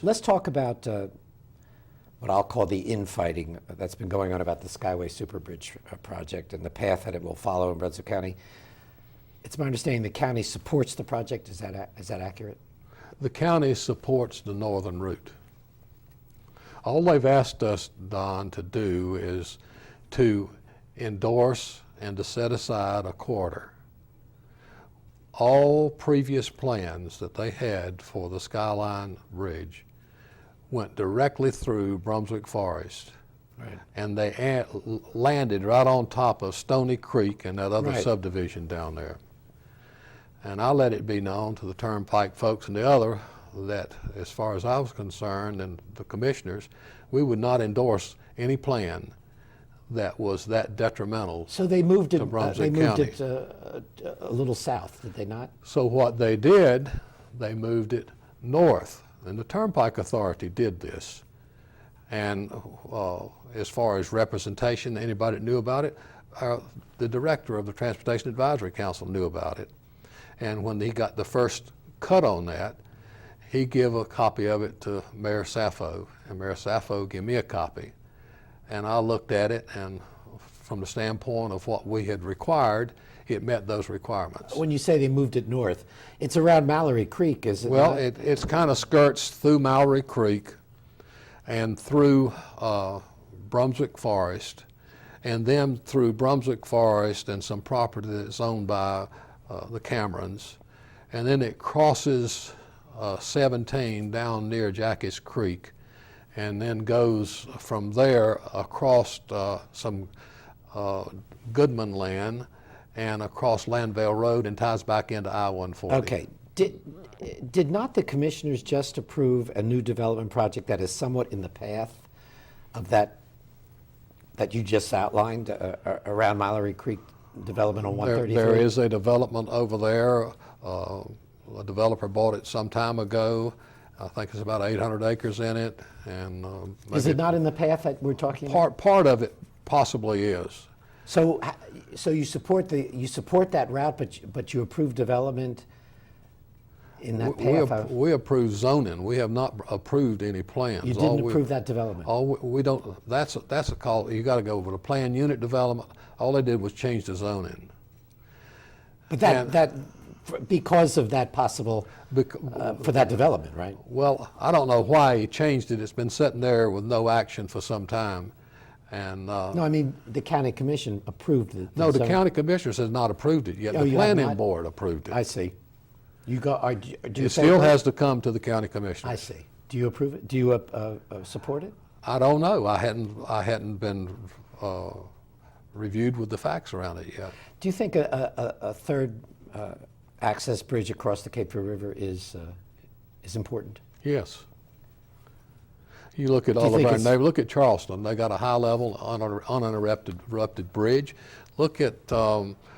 Let's talk about what I'll call the infighting that's been going on about the Skyway Super Bridge project and the path that it will follow in Brunswick County. It's my understanding the county supports the project. Is that accurate? The county supports the northern route. All they've asked us, Don, to do is to endorse and to set aside a corridor. All previous plans that they had for the Skyline Bridge went directly through Brunswick Forest. Right. And they landed right on top of Stony Creek and that other Right. subdivision down there. And I let it be known to the Turnpike folks and the other that, as far as I was concerned and the commissioners, we would not endorse any plan that was that detrimental. So they moved it. To Brunswick they moved County. it a little south, did they not? So what they did, they moved it north, and the Turnpike Authority did this. And as far as representation, anybody that knew about it, the director of the Transportation Advisory Council knew about it. And when he got the first cut on that, he gave a copy of it to Mayor Sappho, and Mayor Sappho gave me a copy. And I looked at it, and from the standpoint of what we had required, it met those requirements. When you say they moved it north, it's around Mallory Creek, is it Well, not? it's kind of skirts through Mallory Creek and through Brunswick Forest, and then through Brunswick Forest and some property that's owned by the Camerons, and then it crosses 17 down near Jackie's Creek, and then goes from there across some Goodman land and across Landvale Road and ties back into I-140. Okay. Did not the commissioners just approve a new development project that is somewhat in the path of that you just outlined around Mallory Creek development on 133? There is a development over there. A developer bought it some time ago. I think it's about 800 acres in it. And is it not in the path that we're talking about? Part of it possibly is. So you support that route, but you approve development in that path? We approve zoning. We have not approved any plans. You didn't approve that development? We don't. That's a call. You got to go over the plan unit development. All they did was change the zoning. But because of that possible for that development, right? Well, I don't know why he changed it. It's been sitting there with no action for some time. And no, I mean the county commission approved it. No, the county commissioners has not approved it yet. Oh, The you have planning not? board approved it. I see. You go. Do you It still has to come to the county commissioners. I see. Do you approve it? Do you support it? I don't know. I hadn't been reviewed with the facts around it yet. Do you think a third access bridge across the Cape Fear River is important? Yes. You look at Do you all of think our it's- neighbors. Look at Charleston. They got a high-level, uninterrupted bridge. Look at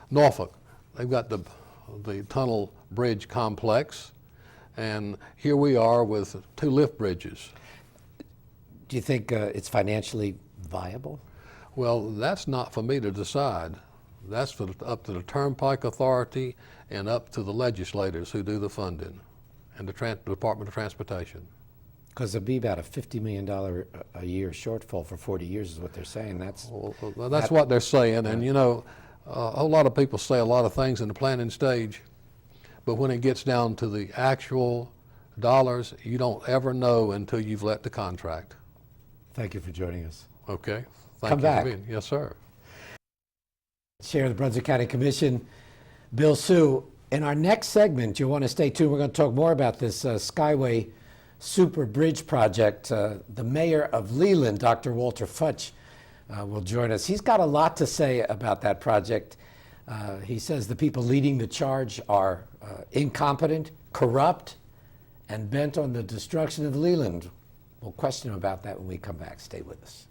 Norfolk. They've got the tunnel bridge complex, and here we are with 2 lift bridges. Do you think it's financially viable? Well, that's not for me to decide. That's up to the Turnpike Authority and up to the legislators who do the funding and the Department of Transportation. Because there'll be about a $50 million a year shortfall for 40 years is what they're saying. That's What they're saying, and you know, a whole lot of people say a lot of things in the planning stage, but when it gets down to the actual dollars, you don't ever know until you've let the contract. Thank you for joining us. Okay. Come back. Yes, sir. Chair of the Brunswick County Commission, Bill Sue. In our next segment, you'll want to stay tuned. We're going to talk more about this Skyway Super Bridge project. The mayor of Leland, Dr. Walter Futch, will join us. He's got a lot to say about that project. He says the people leading the charge are incompetent, corrupt, and bent on the destruction of Leland. We'll question him about that when we come back. Stay with us.